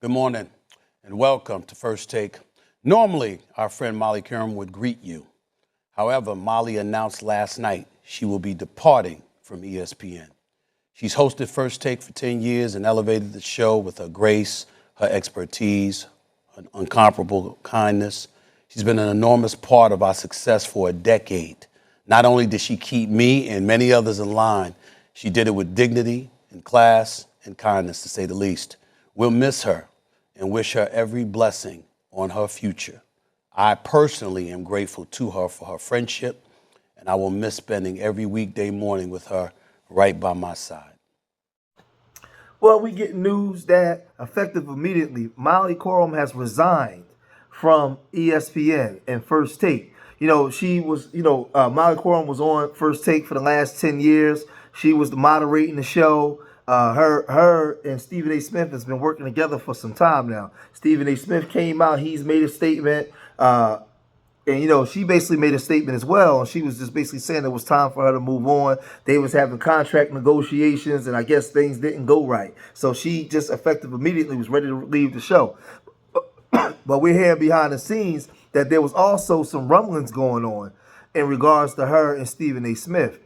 Good morning and welcome to First Take. Normally, our friend Molly Qerim would greet you. However, Molly announced last night she will be departing from ESPN. She's hosted First Take for 10 years and elevated the show with her grace, her expertise, her incomparable kindness. She's been an enormous part of our success for a decade. Not only did she keep me and many others in line, she did it with dignity and class and kindness, to say the least. We'll miss her and wish her every blessing on her future. I personally am grateful to her for her friendship, and I will miss spending every weekday morning with her right by my side. Well, we get news that effective immediately, Molly Qerim has resigned from ESPN and First Take. She was, Molly Qerim was on First Take for the last 10 years. She was moderating the show. Her and Stephen A. Smith has been working together for some time now. Stephen A. Smith came out. He's made a statement. And she basically made a statement as well. And she was just basically saying it was time for her to move on. They was having contract negotiations, and I guess things didn't go right. So she just effective immediately was ready to leave the show. But we're hearing behind the scenes that there was also some rumblings going on in regards to her and Stephen A. Smith.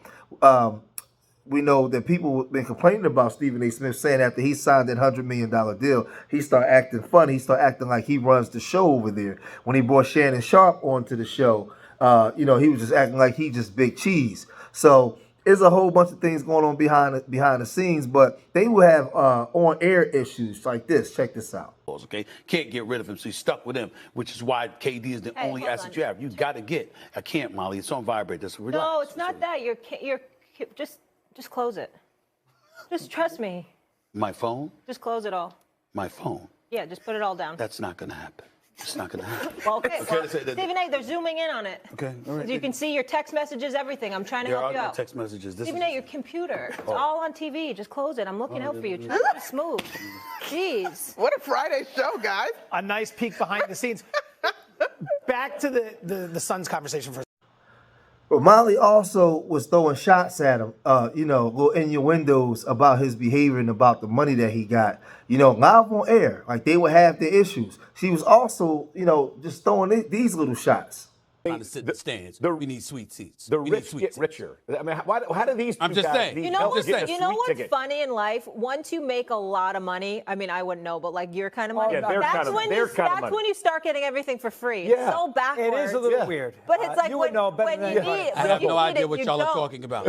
We know that people have been complaining about Stephen A. Smith, saying after he signed that $100 million deal, he started acting funny. He started acting like he runs the show over there. When he brought Shannon Sharp onto the show, he was just acting like he just big cheese. So there's a whole bunch of things going on behind the scenes, but they will have on-air issues like this. Check this out. Okay, can't get rid of him, so he's stuck with him, which is why KD is the only asset you have. You got to get. I can't, Molly. It's on vibrate. No, it's not that. You're just close it. Just trust me. My phone? Just close it all. My phone? Yeah, just put it all down. That's not going to happen. It's not going to happen. Well, okay. Stephen A., they're zooming in on it. Okay, all right. You can see your text messages, everything. I'm trying to help you out. Text messages. Stephen A., your computer. It's all on TV. Just close it. I'm looking out for you. Try to be smooth. Jeez. What a Friday show, guys. A nice peek behind the scenes. Back to the Suns conversation for a second. But Molly also was throwing shots at him, little innuendos about his behavior and about the money that he got, live on air. Like they would have their issues. She was also, just throwing these little shots. Trying to sit in the stands. We need sweet seats. The rich get richer. I mean, how do these? I'm just saying. You know what's funny in life? Once you make a lot of money, I mean, I wouldn't know, but like your kind of money, that's when you start getting everything for free. Yeah. It's so backwards. It is a little weird. But it's like when you need it. I have no idea what y'all are talking about.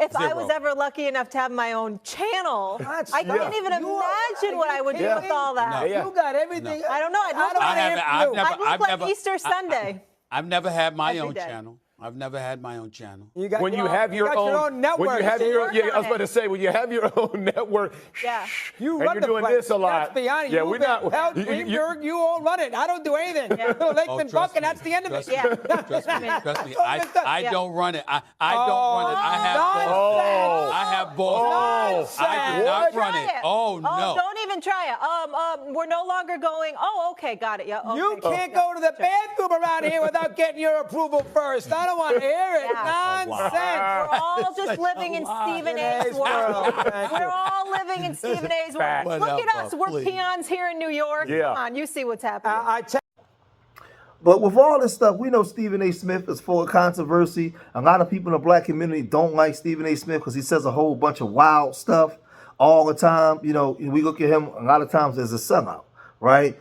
If I was ever lucky enough to have my own channel, I can't even imagine what I would do with all that. You got everything. I don't know. I'd look like Easter Sunday. I've never had my own channel. I've never had my own channel. When you have your own network. When you have I was about to say, when you have your own network, you and run you're doing this a lot. Yeah, we're not. You all run it. I don't do anything. Lakeman Buck, and that's the end of it. Trust me. I don't run it. I don't run it. I have balls. I do not run it. Oh, no. Don't even try it. We're no longer going. Oh, okay, got it. Yeah. Okay. You can't go to the bathroom around here without getting your approval first. I don't want to hear it. Nonsense. We're all just living in Stephen A's world. We're all living in Stephen A's world. Look at us. We're peons here in New York. Come on, you see what's happening. But with all this stuff, we know Stephen A. Smith is full of controversy. A lot of people in the black community don't like Stephen A. Smith because he says a whole bunch of wild stuff all the time. We look at him a lot of times as a sellout, right?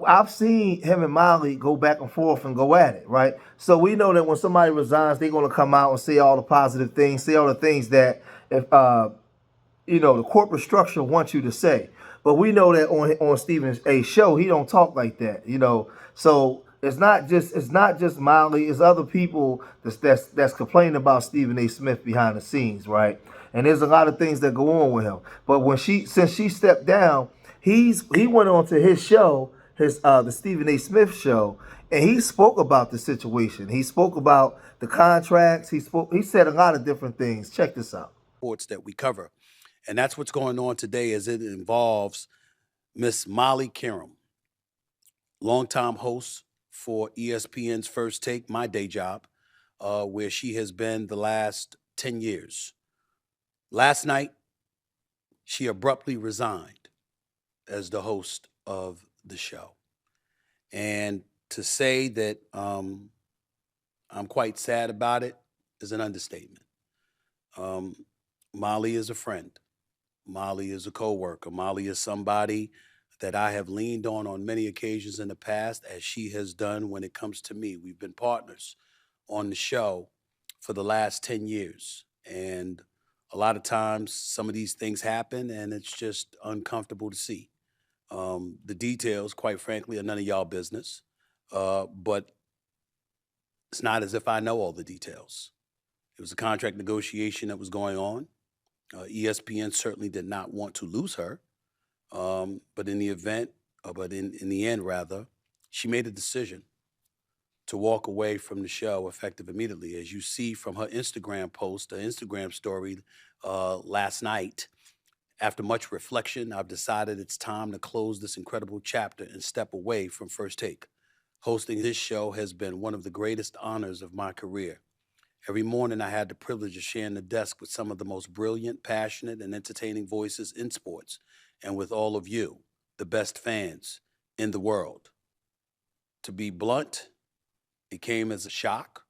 I've seen him and Molly go back and forth and go at it, right? So we know that when somebody resigns, they're going to come out and say all the positive things, say all the things that if the corporate structure wants you to say. But we know that on Stephen A.'s show, he don't talk like that, So it's not just Molly, it's other people that's complaining about Stephen A. Smith behind the scenes, right? And there's a lot of things that go on with him. But since she stepped down, he went on to his show, the Stephen A. Smith show, and he spoke about the situation. He spoke about the contracts. He said a lot of different things. Check this out. Sports that we cover. And that's what's going on today as it involves Miss Molly Qerim, longtime host for ESPN's First Take, my day job, where she has been the last 10 years. Last night, she abruptly resigned as the host of the show. And to say that I'm quite sad about it is an understatement. Molly is a friend. Molly is a coworker. Molly is somebody that I have leaned on many occasions in the past, as she has done when it comes to me. We've been partners on the show for the last 10 years. And a lot of times some of these things happen and it's just uncomfortable to see. The details, quite frankly, are none of y'all business. But it's not as if I know all the details. It was a contract negotiation that was going on. ESPN certainly did not want to lose her. But in the event, in the end, rather, she made a decision to walk away from the show effective immediately. As you see from her Instagram post, her Instagram story last night, after much reflection, I've decided it's time to close this incredible chapter and step away from First Take. Hosting this show has been one of the greatest honors of my career. Every morning, I had the privilege of sharing the desk with some of the most brilliant, passionate, and entertaining voices in sports, and with all of you, the best fans in the world. To be blunt, it came as a shock.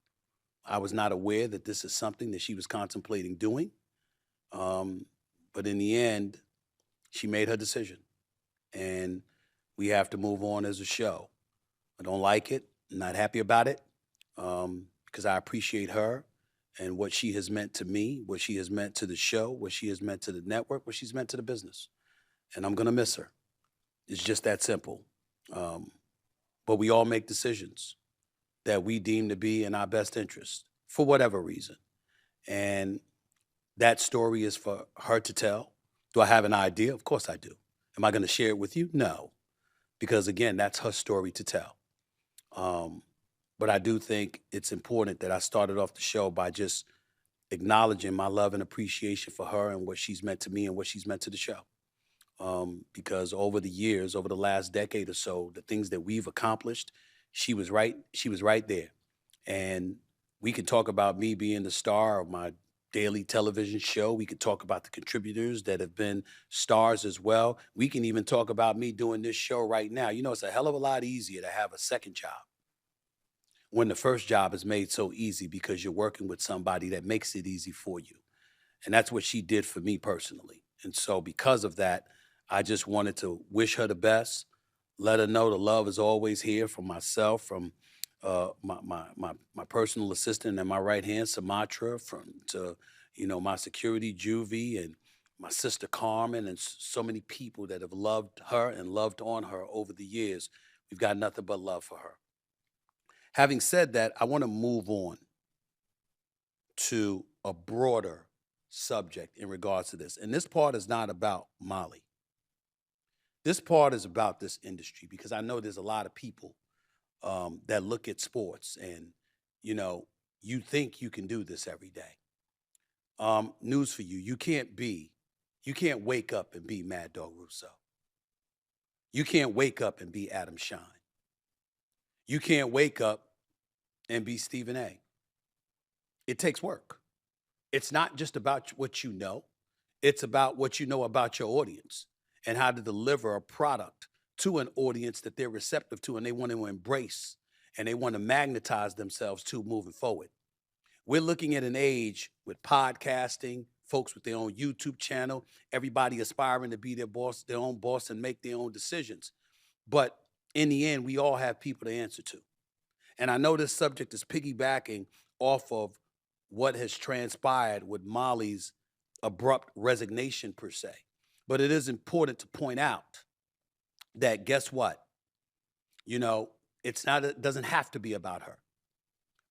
I was not aware that this is something that she was contemplating doing. But in the end, she made her decision. And we have to move on as a show. I don't like it. I'm not happy about it. Because I appreciate her and what she has meant to me, what she has meant to the show, what she has meant to the network, what she's meant to the business. And I'm going to miss her. It's just that simple. But we all make decisions that we deem to be in our best interest for whatever reason. And that story is for her to tell. Do I have an idea? Of course I do. Am I going to share it with you? No. Because again, that's her story to tell. But I do think it's important that I started off the show by just acknowledging my love and appreciation for her and what she's meant to me and what she's meant to the show. Because over the years, over the last decade or so, the things that we've accomplished, she was right there. And we can talk about me being the star of my daily television show. We could talk about the contributors that have been stars as well. We can even talk about me doing this show right now. You know, it's a hell of a lot easier to have a second job when the first job is made so easy because you're working with somebody that makes it easy for you. And that's what she did for me personally. And so because of that, I just wanted to wish her the best, let her know the love is always here from myself, from my personal assistant and my right hand, Sumatra, to my security, Juvie, and my sister Carmen, and so many people that have loved her and loved on her over the years. We've got nothing but love for her. Having said that, I want to move on to a broader subject in regards to this. And this part is not about Molly. This part is about this industry, because I know there's a lot of people that look at sports and, you think you can do this every day. News for you, you can't wake up and be Mad Dog Russo. You can't wake up and be Adam Shine. You can't wake up and be Stephen A. It takes work. It's not just about what you know. It's about what you know about your audience and how to deliver a product to an audience that they're receptive to and they want to embrace and they want to magnetize themselves to moving forward. We're looking at an age with podcasting, folks with their own YouTube channel, everybody aspiring to be their own boss and make their own decisions. But in the end, we all have people to answer to. And I know this subject is piggybacking off of what has transpired with Molly's abrupt resignation per se. But it is important to point out that guess what? It doesn't have to be about her.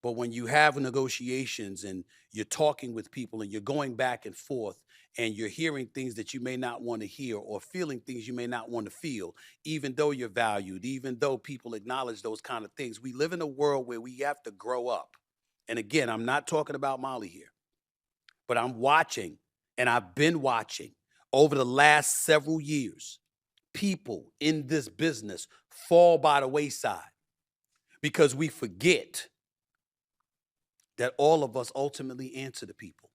But when you have negotiations and you're talking with people and you're going back and forth and you're hearing things that you may not want to hear or feeling things you may not want to feel, even though you're valued, even though people acknowledge those kind of things, we live in a world where we have to grow up. And again, I'm not talking about Molly here, but I'm watching, and I've been watching over the last several years, people in this business fall by the wayside because we forget that all of us ultimately answer to people.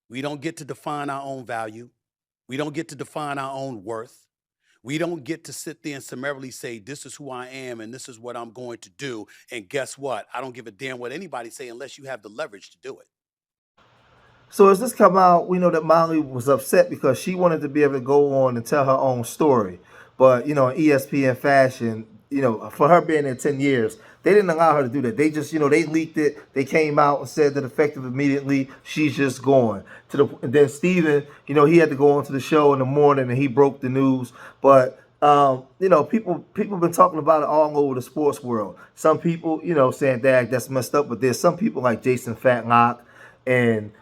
We don't get to define our own value. We don't get to define our own worth. We don't get to sit there and summarily say, this is who I am and this is what I'm going to do. And guess what? I don't give a damn what anybody say unless you have the leverage to do it. So as this come out, we know that Molly was upset because she wanted to be able to go on and tell her own story. But, in ESPN fashion, for her being there 10 years, they didn't allow her to do that. They just, they leaked it. They came out and said that effective immediately, she's just gone. And then Steven, he had to go on to the show in the morning and he broke the news. But, people been talking about it all over the sports world. Some people, saying, "Dag, that's messed up." But there's some people like Jason Fatlock and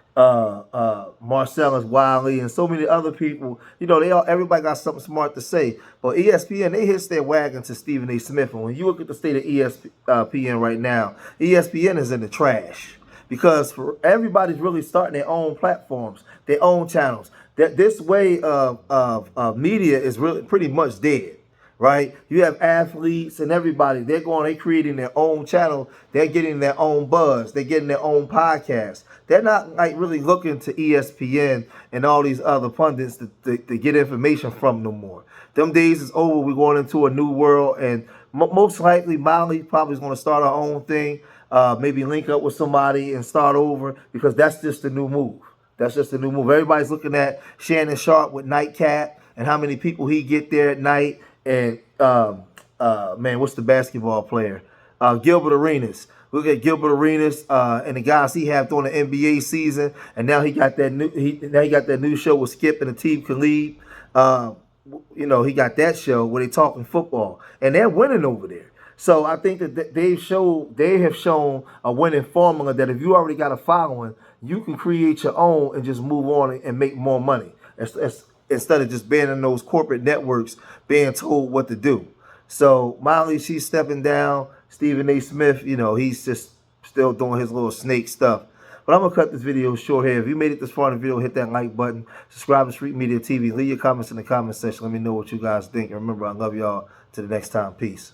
Marcellus Wiley and so many other people, everybody got something smart to say. But ESPN, they hitch their wagon to Stephen A. Smith. And when you look at the state of ESPN right now, ESPN is in the trash because everybody's really starting their own platforms, their own channels. This way of media is really pretty much dead. Right? You have athletes and everybody. They're creating their own channel. They're getting their own buzz. They're getting their own podcast. They're not like really looking to ESPN and all these other pundits to get information from no more. Them days is over. We're going into a new world, and most likely Molly probably is going to start her own thing. Maybe link up with somebody and start over because that's just the new move. That's just the new move. Everybody's looking at Shannon Sharp with Nightcap and how many people he get there at night. And, man, what's the basketball player? Gilbert Arenas. Look at Gilbert Arenas and the guys he had during the NBA season. And now he got that new show with Skip and Atiq Khalid. He got that show where they talking football. And they're winning over there. So I think that they have shown a winning formula that if you already got a following, you can create your own and just move on and make more money. Instead of just being in those corporate networks being told what to do. So Molly, she's stepping down. Stephen A. Smith, he's just still doing his little snake stuff. But I'm going to cut this video short here. If you made it this far in the video, hit that like button. Subscribe to Street Media TV. Leave your comments in the comment section. Let me know what you guys think. And remember, I love y'all. Till the next time. Peace.